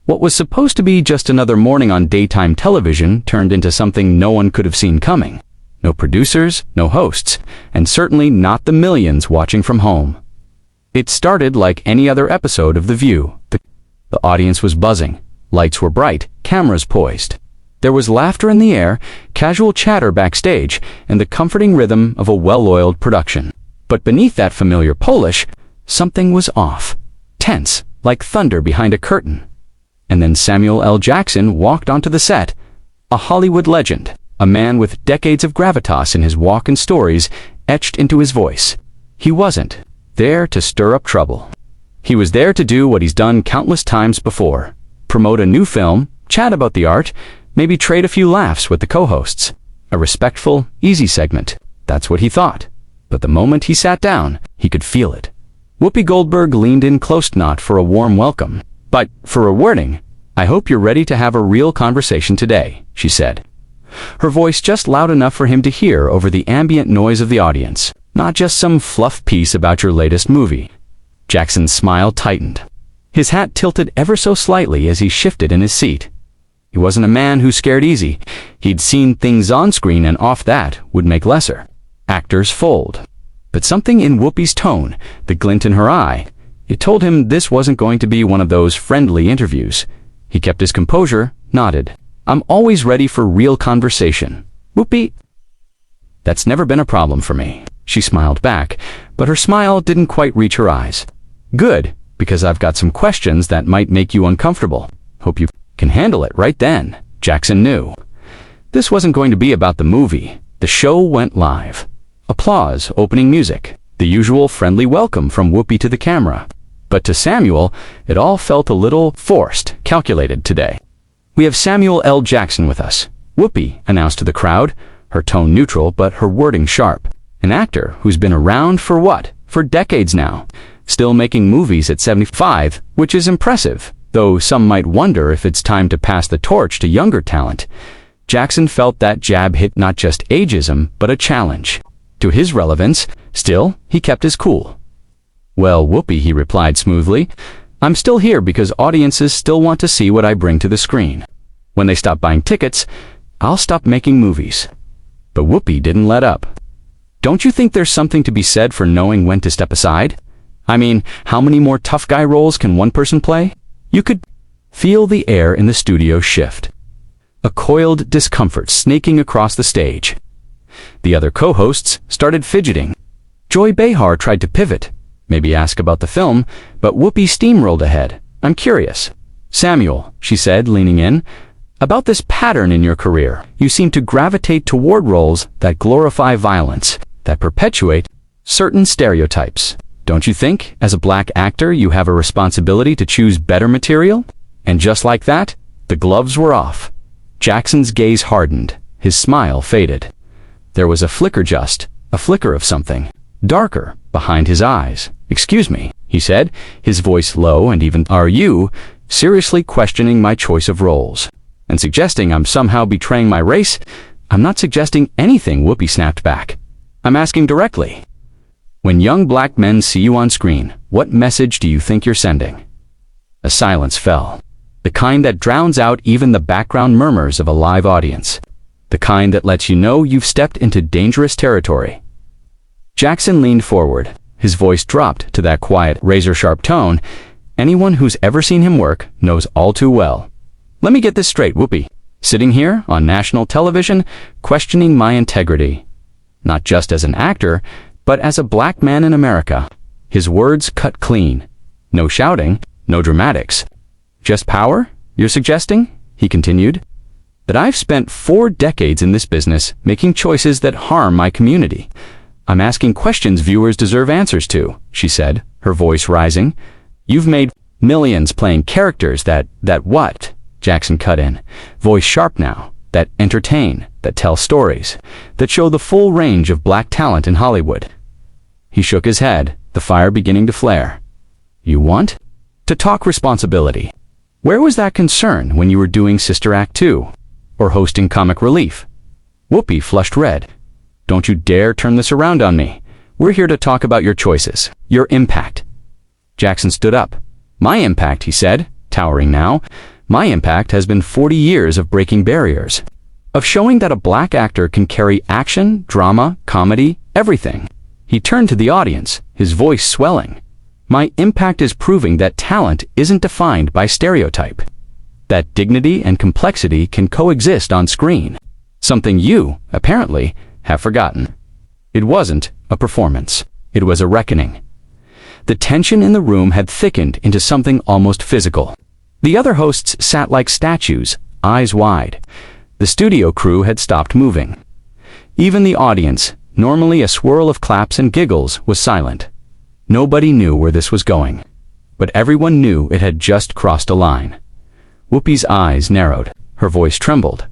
What was supposed to be just another morning on daytime television turned into something no one could have seen coming. No producers, no hosts, and certainly not the millions watching from home. It started like any other episode of The View. The audience was buzzing. Lights were bright, cameras poised. There was laughter in the air, casual chatter backstage, and the comforting rhythm of a well-oiled production. But beneath that familiar polish, something was off. Tense, like thunder behind a curtain. And then Samuel L. Jackson walked onto the set. A Hollywood legend, a man with decades of gravitas in his walk and stories etched into his voice. He wasn't there to stir up trouble. He was there to do what he's done countless times before. Promote a new film, chat about the art, maybe trade a few laughs with the co-hosts. A respectful, easy segment. That's what he thought. But the moment he sat down, he could feel it. Whoopi Goldberg leaned in close, not for a warm welcome, but for a warning. "I hope you're ready to have a real conversation today," she said. Her voice just loud enough for him to hear over the ambient noise of the audience. Not just some fluff piece about your latest movie. Jackson's smile tightened. His hat tilted ever so slightly as he shifted in his seat. He wasn't a man who scared easy. He'd seen things on screen and off that would make lesser. Actors fold. But something in Whoopi's tone, the glint in her eye, it told him this wasn't going to be one of those friendly interviews. He kept his composure, nodded. "I'm always ready for real conversation. Whoopi." "That's never been a problem for me," she smiled back, but her smile didn't quite reach her eyes. "Good, because I've got some questions that might make you uncomfortable. Hope you can handle it." Right then, Jackson knew. This wasn't going to be about the movie. The show went live. Applause, opening music, the usual friendly welcome from Whoopi to the camera. But to Samuel, it all felt a little forced, calculated today. "We have Samuel L. Jackson with us," Whoopi announced to the crowd, her tone neutral but her wording sharp. "An actor who's been around for what? For decades now. Still making movies at 75, which is impressive, though some might wonder if it's time to pass the torch to younger talent." Jackson felt that jab hit not just ageism, but a challenge to his relevance. Still, he kept his cool. "Well, Whoopi," he replied smoothly, "I'm still here because audiences still want to see what I bring to the screen. When they stop buying tickets, I'll stop making movies." But Whoopi didn't let up. "Don't you think there's something to be said for knowing when to step aside? I mean, how many more tough guy roles can one person play?" You could feel the air in the studio shift. A coiled discomfort snaking across the stage. The other co-hosts started fidgeting. Joy Behar tried to pivot, maybe ask about the film, but Whoopi steamrolled ahead. "I'm curious, Samuel," she said, leaning in, "about this pattern in your career. You seem to gravitate toward roles that glorify violence, that perpetuate certain stereotypes. Don't you think, as a black actor, you have a responsibility to choose better material?" And just like that, the gloves were off. Jackson's gaze hardened. His smile faded. There was a flicker of something darker behind his eyes. "Excuse me," he said, his voice low and even. "Are you seriously questioning my choice of roles? And suggesting I'm somehow betraying my race?" "I'm not suggesting anything," Whoopi snapped back. "I'm asking directly. When young black men see you on screen, what message do you think you're sending?" A silence fell. The kind that drowns out even the background murmurs of a live audience. The kind that lets you know you've stepped into dangerous territory. Jackson leaned forward. His voice dropped to that quiet, razor-sharp tone anyone who's ever seen him work knows all too well. "Let me get this straight, Whoopi. Sitting here on national television, questioning my integrity. Not just as an actor, but as a black man in America." His words cut clean. "No shouting, no dramatics. Just power, you're suggesting?" he continued. "That I've spent 4 decades in this business making choices that harm my community. I'm asking questions viewers deserve answers to," she said, her voice rising. "You've made millions playing characters that what?" Jackson cut in, voice sharp now, "that entertain, that tell stories, that show the full range of black talent in Hollywood." He shook his head, the fire beginning to flare. "You want to talk responsibility? Where was that concern when you were doing Sister Act 2? Or hosting Comic Relief?" Whoopi flushed red. "Don't you dare turn this around on me. We're here to talk about your choices, your impact." Jackson stood up. "My impact," he said, towering now. My impact has been 40 years of breaking barriers, of showing that a black actor can carry action, drama, comedy, everything. He turned to the audience, his voice swelling. My impact is proving that talent isn't defined by stereotype, that dignity and complexity can coexist on screen, something you, apparently, have forgotten. It wasn't a performance. It was a reckoning. The tension in the room had thickened into something almost physical. The other hosts sat like statues, eyes wide. The studio crew had stopped moving. Even the audience, normally a swirl of claps and giggles, was silent. Nobody knew where this was going, but everyone knew it had just crossed a line. Whoopi's eyes narrowed. Her voice trembled.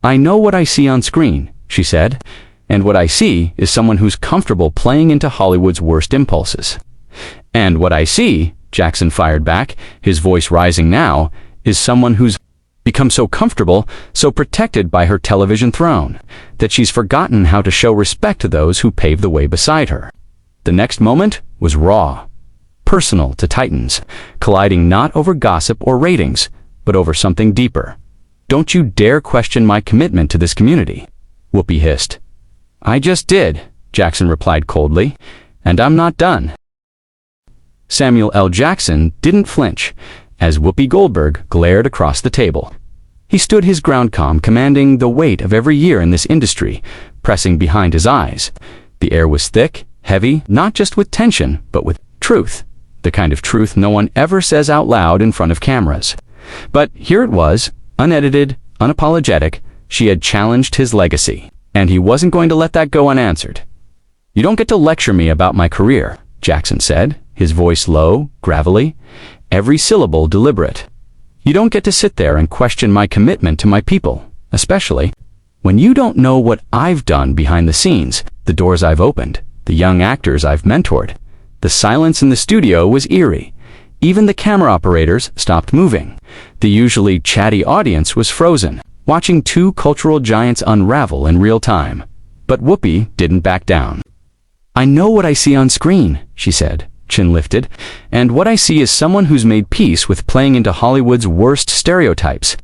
I know what I see on screen, she said, and what I see is someone who's comfortable playing into Hollywood's worst impulses. And what I see, Jackson fired back, his voice rising now, is someone who's become so comfortable, so protected by her television throne, that she's forgotten how to show respect to those who pave the way beside her. The next moment was raw, personal to Titans, colliding not over gossip or ratings, but over something deeper. Don't you dare question my commitment to this community, Whoopi hissed. I just did, Jackson replied coldly, and I'm not done. Samuel L. Jackson didn't flinch as Whoopi Goldberg glared across the table. He stood his ground calm, commanding the weight of every year in this industry, pressing behind his eyes. The air was thick, heavy, not just with tension, but with truth, the kind of truth no one ever says out loud in front of cameras. But here it was, unedited, unapologetic. She had challenged his legacy, and he wasn't going to let that go unanswered. You don't get to lecture me about my career, Jackson said, his voice low, gravelly, every syllable deliberate. You don't get to sit there and question my commitment to my people, especially when you don't know what I've done behind the scenes, the doors I've opened, the young actors I've mentored. The silence in the studio was eerie. Even the camera operators stopped moving. The usually chatty audience was frozen, watching two cultural giants unravel in real time. But Whoopi didn't back down. I know what I see on screen, she said, chin lifted, and what I see is someone who's made peace with playing into Hollywood's worst stereotypes.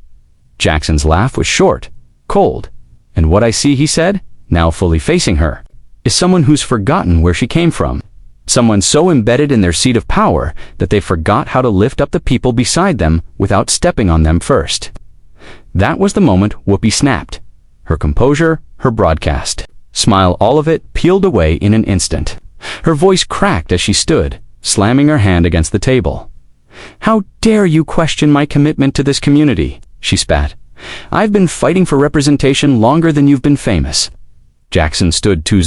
Jackson's laugh was short, cold. And what I see, he said, now fully facing her, is someone who's forgotten where she came from. Someone so embedded in their seat of power that they forgot how to lift up the people beside them without stepping on them first. That was the moment Whoopi snapped. Her composure, her broadcast, smile, all of it peeled away in an instant. Her voice cracked as she stood, slamming her hand against the table. How dare you question my commitment to this community, she spat. I've been fighting for representation longer than you've been famous. Jackson stood too.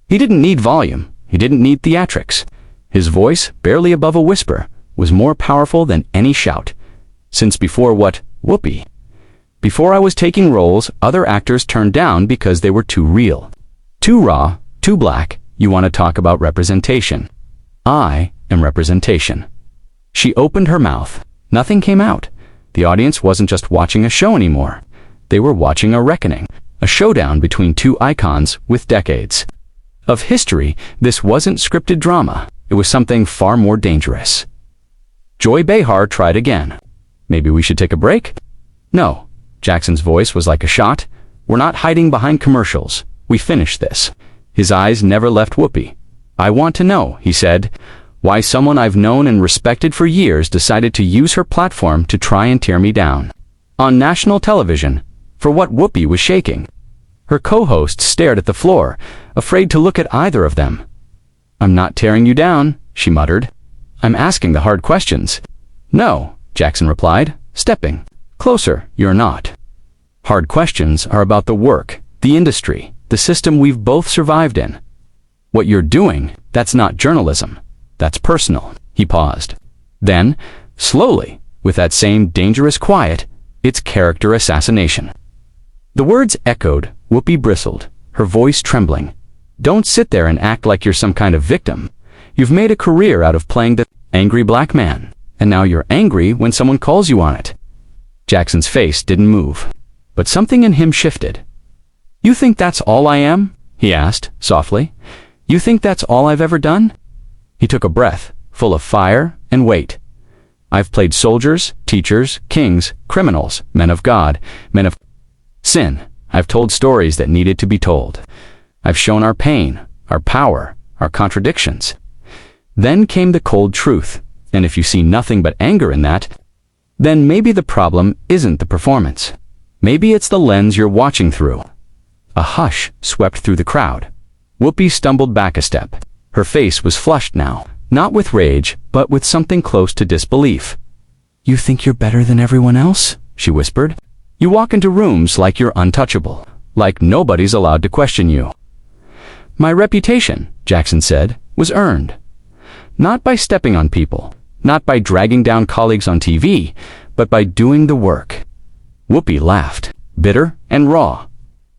He didn't need volume. He didn't need theatrics. His voice, barely above a whisper, was more powerful than any shout. Since before what, Whoopi? Before I was taking roles other actors turned down because they were too real. Too raw, too black. You want to talk about representation. I am representation. She opened her mouth. Nothing came out. The audience wasn't just watching a show anymore. They were watching a reckoning, a showdown between two icons with decades of history. This wasn't scripted drama. It was something far more dangerous. Joy Behar tried again. Maybe we should take a break? No. Jackson's voice was like a shot. We're not hiding behind commercials. We finished this. His eyes never left Whoopi. I want to know, he said, why someone I've known and respected for years decided to use her platform to try and tear me down. On national television, for what Whoopi was shaking. Her co-hosts stared at the floor, afraid to look at either of them. I'm not tearing you down, she muttered. I'm asking the hard questions. No, Jackson replied, stepping closer. You're not. Hard questions are about the work, the industry, the system we've both survived in. What you're doing, that's not journalism. That's personal. He paused. Then, slowly, with that same dangerous quiet, it's character assassination. The words echoed. Whoopi bristled, her voice trembling. Don't sit there and act like you're some kind of victim. You've made a career out of playing the angry black man, and now you're angry when someone calls you on it. Jackson's face didn't move, but something in him shifted. You think that's all I am? He asked, softly. You think that's all I've ever done? He took a breath, full of fire and weight. I've played soldiers, teachers, kings, criminals, men of God, men of sin. I've told stories that needed to be told. I've shown our pain, our power, our contradictions. Then came the cold truth, and if you see nothing but anger in that, then maybe the problem isn't the performance. Maybe it's the lens you're watching through. A hush swept through the crowd. Whoopi stumbled back a step. Her face was flushed now, not with rage, but with something close to disbelief. "You think you're better than everyone else?" she whispered. "You walk into rooms like you're untouchable, like nobody's allowed to question you." "My reputation," Jackson said, "was earned. Not by stepping on people, not by dragging down colleagues on TV, but by doing the work." Whoopi laughed, bitter and raw.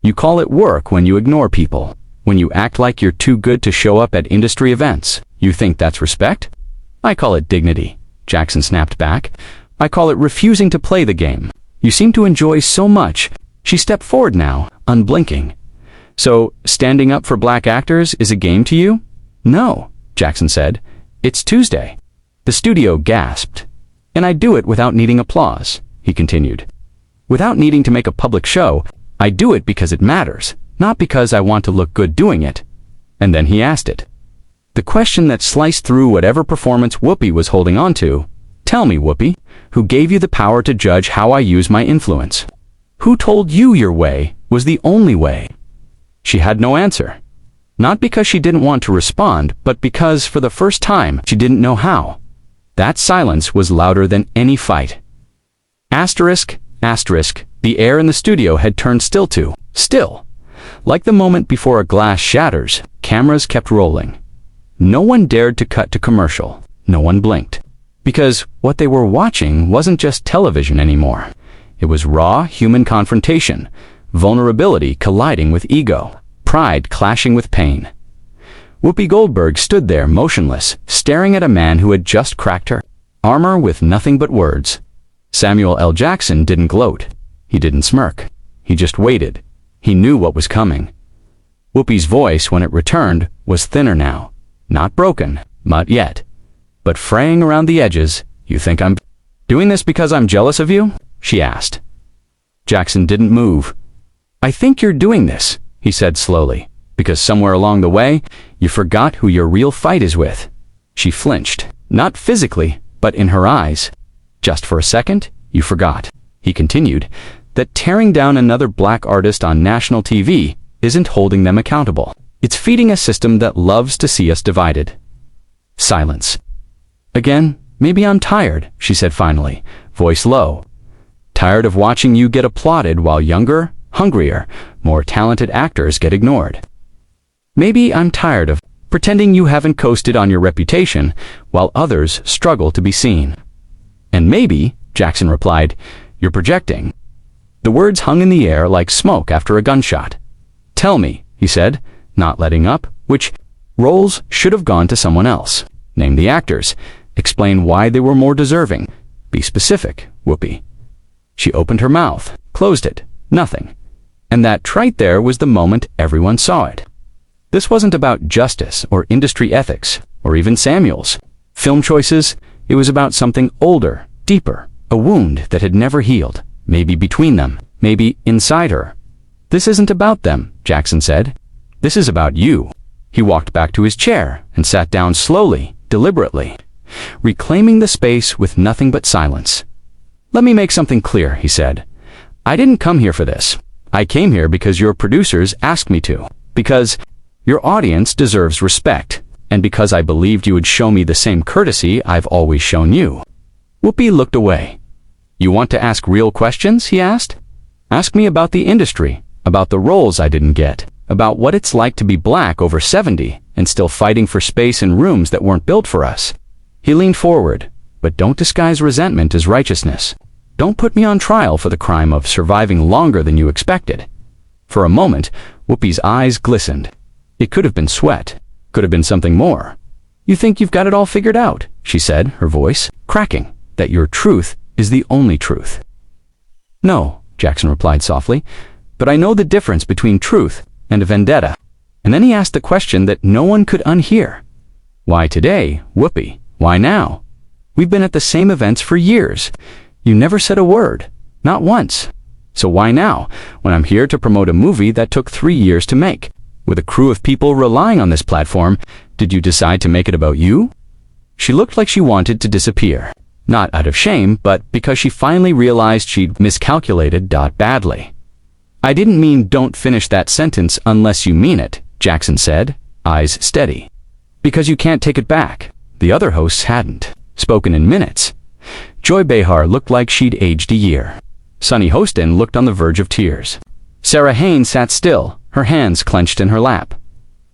"You call it work when you ignore people, when you act like you're too good to show up at industry events. You think that's respect?" "I call it dignity," Jackson snapped back. "I call it refusing to play the game. You seem to enjoy so much." She stepped forward now, unblinking. "So, standing up for black actors is a game to you?" "No," Jackson said. "It's Tuesday." The studio gasped. "And I do it without needing applause," he continued. "Without needing to make a public show, I do it because it matters, not because I want to look good doing it." And then he asked it. The question that sliced through whatever performance Whoopi was holding on to. "Tell me, Whoopi, who gave you the power to judge how I use my influence? Who told you your way was the only way?" She had no answer. Not because she didn't want to respond, but because, for the first time, she didn't know how. That silence was louder than any fight. Asterisk, asterisk, the air in the studio had turned still. Like the moment before a glass shatters, cameras kept rolling. No one dared to cut to commercial. No one blinked. Because what they were watching wasn't just television anymore. It was raw human confrontation, vulnerability colliding with ego, pride clashing with pain. Whoopi Goldberg stood there motionless, staring at a man who had just cracked her armor with nothing but words. Samuel L. Jackson didn't gloat. He didn't smirk. He just waited. He knew what was coming. Whoopi's voice, when it returned, was thinner now. Not broken, not yet, but fraying around the edges. "You think I'm doing this because I'm jealous of you?" she asked. Jackson didn't move. "I think you're doing this," he said slowly, "because somewhere along the way, you forgot who your real fight is with." She flinched, not physically, but in her eyes. "Just for a second, you forgot," he continued, "that tearing down another black artist on national TV isn't holding them accountable. It's feeding a system that loves to see us divided." Silence. "Again, maybe I'm tired," she said finally, voice low. "Tired of watching you get applauded while younger, hungrier, more talented actors get ignored. Maybe I'm tired of pretending you haven't coasted on your reputation while others struggle to be seen." "And maybe," Jackson replied, "you're projecting." The words hung in the air like smoke after a gunshot. "Tell me," he said, not letting up, "which roles should have gone to someone else. Name the actors. Explain why they were more deserving. Be specific, Whoopi." She opened her mouth, closed it, nothing. And that right there was the moment everyone saw it. This wasn't about justice or industry ethics, or even Samuel's film choices. It was about something older, deeper, a wound that had never healed, maybe between them, maybe inside her. "This isn't about them," Jackson said. "This is about you." He walked back to his chair and sat down slowly, deliberately, reclaiming the space with nothing but silence. "Let me make something clear," he said. "I didn't come here for this. I came here because your producers asked me to, because your audience deserves respect, and because I believed you would show me the same courtesy I've always shown you." Whoopi looked away. "You want to ask real questions?" he asked. "Ask me about the industry, about the roles I didn't get, about what it's like to be black over 70 and still fighting for space in rooms that weren't built for us." He leaned forward. "But don't disguise resentment as righteousness. Don't put me on trial for the crime of surviving longer than you expected." For a moment, Whoopi's eyes glistened. It could have been sweat, could have been something more. "You think you've got it all figured out," she said, her voice cracking, "that your truth is the only truth." "No," Jackson replied softly, "but I know the difference between truth and a vendetta." And then he asked the question that no one could unhear. "Why today, Whoopi? Why now?" We've been at the same events for years. You never said a word. Not once. So why now, when I'm here to promote a movie that took 3 years to make? With a crew of people relying on this platform, did you decide to make it about you? She looked like she wanted to disappear. Not out of shame, but because she finally realized she'd miscalculated badly. I didn't mean don't finish that sentence unless you mean it, Jackson said, eyes steady. Because you can't take it back. The other hosts hadn't. Spoken in minutes. Joy Behar looked like she'd aged a year. Sunny Hostin looked on the verge of tears. Sarah Haynes sat still, her hands clenched in her lap.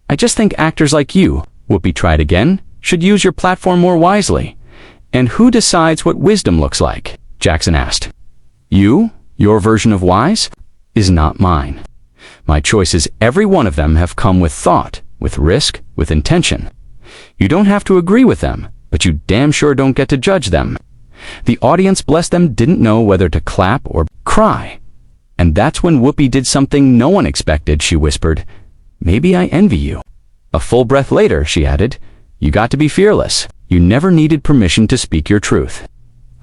I just think actors like you, Whoopi tried again, should use your platform more wisely. And who decides what wisdom looks like? Jackson asked. You, your version of wise, is not mine. My choices, every one of them, have come with thought, with risk, with intention. You don't have to agree with them, but you damn sure don't get to judge them. The audience, bless them, didn't know whether to clap or cry. And that's when Whoopi did something no one expected, she whispered. Maybe I envy you. A full breath later, she added, you got to be fearless. You never needed permission to speak your truth.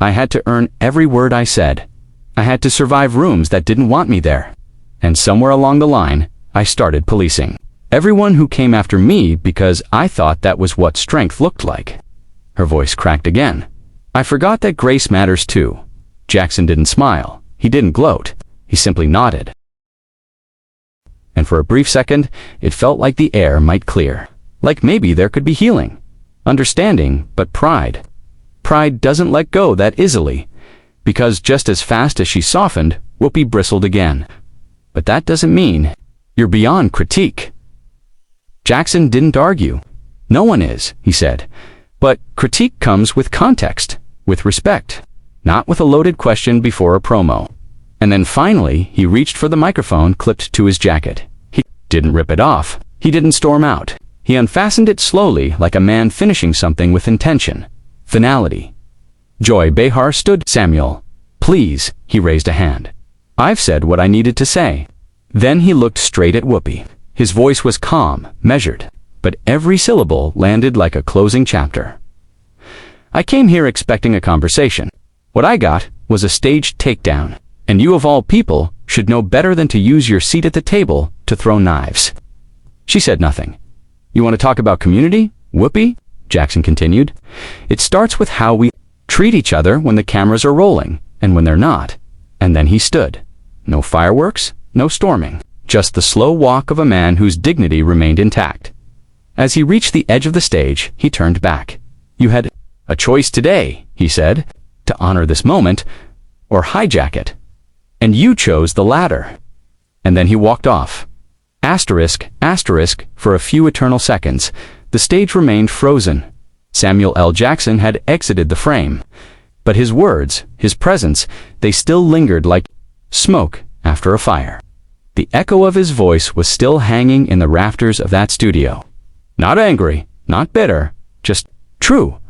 I had to earn every word I said. I had to survive rooms that didn't want me there. And somewhere along the line, I started policing everyone who came after me because I thought that was what strength looked like. Her voice cracked again. I forgot that grace matters too. Jackson didn't smile. He didn't gloat. He simply nodded. And for a brief second, it felt like the air might clear. Like maybe there could be healing. Understanding, but pride. Pride doesn't let go that easily. Because just as fast as she softened, Whoopi bristled again. But that doesn't mean you're beyond critique. Jackson didn't argue. No one is, he said. But critique comes with context, with respect, not with a loaded question before a promo. And then finally, he reached for the microphone clipped to his jacket. He didn't rip it off. He didn't storm out. He unfastened it slowly, like a man finishing something with intention. Finality. Joy Behar stood. Samuel, please, he raised a hand. I've said what I needed to say. Then he looked straight at Whoopi. His voice was calm, measured, but every syllable landed like a closing chapter. I came here expecting a conversation. What I got was a staged takedown, and you of all people should know better than to use your seat at the table to throw knives. She said nothing. You want to talk about community, Whoopi? Jackson continued. It starts with how we treat each other when the cameras are rolling, and when they're not. And then he stood. No fireworks, no storming. Just the slow walk of a man whose dignity remained intact. As he reached the edge of the stage, he turned back. You had a choice today, he said, to honor this moment, or hijack it. And you chose the latter. And then he walked off. Asterisk, asterisk, for a few eternal seconds, the stage remained frozen. Samuel L. Jackson had exited the frame. But his words, his presence, they still lingered like smoke after a fire. The echo of his voice was still hanging in the rafters of that studio. Not angry, not bitter, just true.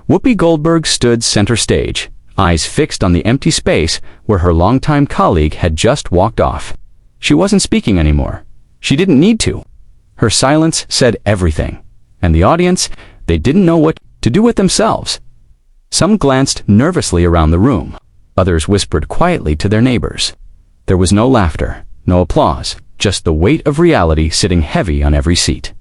Whoopi Goldberg stood center stage, eyes fixed on the empty space where her longtime colleague had just walked off. She wasn't speaking anymore. She didn't need to. Her silence said everything. And the audience, they didn't know what to do with themselves. Some glanced nervously around the room. Others whispered quietly to their neighbors. There was no laughter, no applause, just the weight of reality sitting heavy on every seat.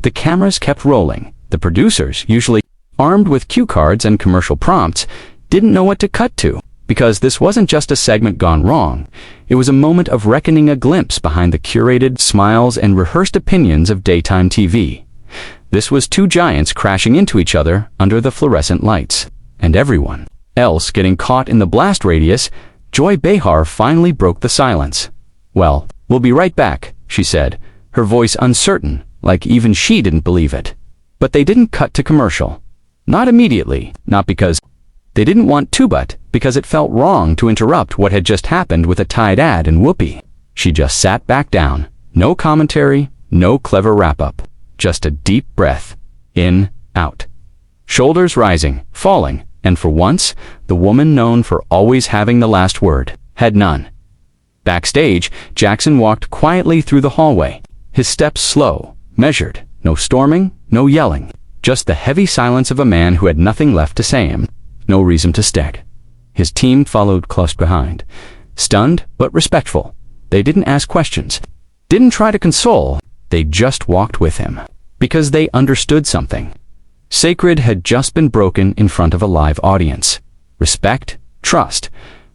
The cameras kept rolling. The producers, usually armed with cue cards and commercial prompts, didn't know what to cut to, because this wasn't just a segment gone wrong. It was a moment of reckoning, a glimpse behind the curated smiles and rehearsed opinions of daytime TV. This was two giants crashing into each other under the fluorescent lights, and everyone else getting caught in the blast radius. Joy Behar finally broke the silence. Well, we'll be right back, she said, her voice uncertain, like even she didn't believe it. But they didn't cut to commercial. Not immediately, not because they didn't want to, but because it felt wrong to interrupt what had just happened with a tied ad in Whoopi. She just sat back down. No commentary, no clever wrap-up. Just a deep breath. In, out. Shoulders rising, falling, and for once, the woman known for always having the last word had none. Backstage, Jackson walked quietly through the hallway, his steps slow, measured, no storming, no yelling, just the heavy silence of a man who had nothing left to say. no reason to stag. His team followed close behind, stunned but respectful. They didn't ask questions, didn't try to console, they just walked with him. Because they understood something. Sacred had just been broken in front of a live audience. Respect, trust,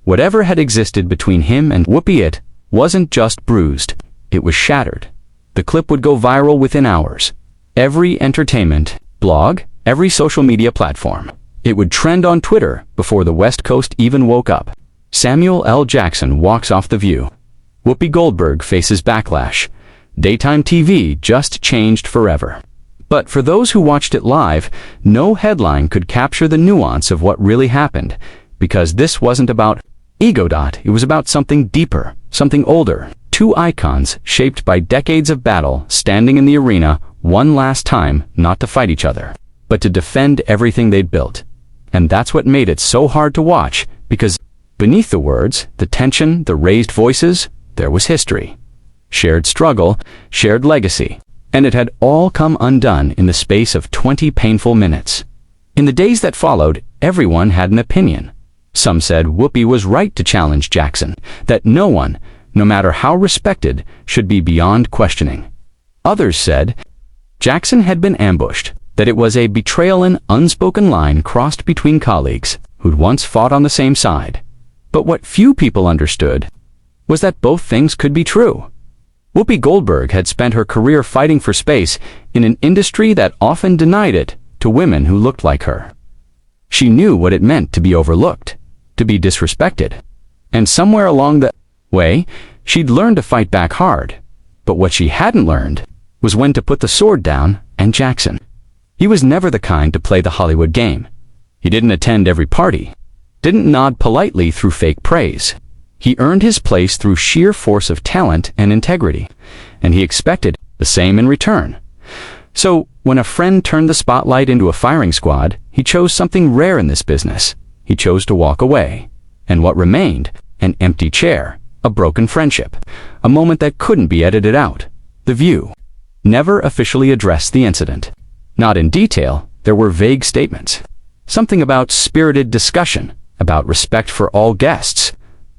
whatever had existed between him and Whoopi, it wasn't just bruised, it was shattered. The clip would go viral within hours. Every entertainment, blog, every social media platform. It would trend on Twitter before the West Coast even woke up. Samuel L. Jackson walks off the View. Whoopi Goldberg faces backlash. Daytime TV just changed forever. But for those who watched it live, no headline could capture the nuance of what really happened, because this wasn't about ego. It was about something deeper, something older. Two icons shaped by decades of battle standing in the arena one last time, not to fight each other, but to defend everything they'd built. And that's what made it so hard to watch, because beneath the words, the tension, the raised voices, there was history. Shared struggle, shared legacy. And it had all come undone in the space of 20 painful minutes. In the days that followed, everyone had an opinion. Some said Whoopi was right to challenge Jackson, that no one, no matter how respected, should be beyond questioning. Others said Jackson had been ambushed, that it was a betrayal, an unspoken line crossed between colleagues who'd once fought on the same side. But what few people understood was that both things could be true. Whoopi Goldberg had spent her career fighting for space in an industry that often denied it to women who looked like her. She knew what it meant to be overlooked, to be disrespected. And somewhere along the way, she'd learned to fight back hard. But what she hadn't learned was when to put the sword down. And Jackson, he was never the kind to play the Hollywood game. He didn't attend every party, didn't nod politely through fake praise. He earned his place through sheer force of talent and integrity, and he expected the same in return. So, when a friend turned the spotlight into a firing squad, he chose something rare in this business. He chose to walk away. And what remained? An empty chair, a broken friendship, a moment that couldn't be edited out. The View never officially addressed the incident. Not in detail, there were vague statements. Something about spirited discussion, about respect for all guests.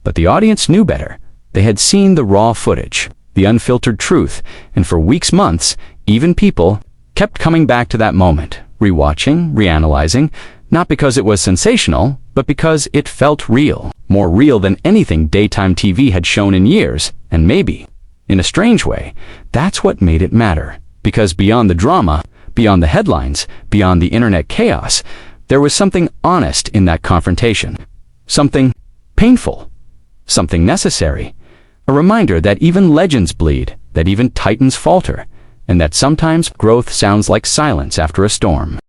But the audience knew better. They had seen the raw footage, the unfiltered truth, and for weeks, months, even people kept coming back to that moment, rewatching, reanalyzing, not because it was sensational, but because it felt real, more real than anything daytime TV had shown in years, and maybe, in a strange way, that's what made it matter. Because beyond the drama, beyond the headlines, beyond the internet chaos, there was something honest in that confrontation. Something painful. Something necessary. A reminder that even legends bleed, that even titans falter, and that sometimes growth sounds like silence after a storm.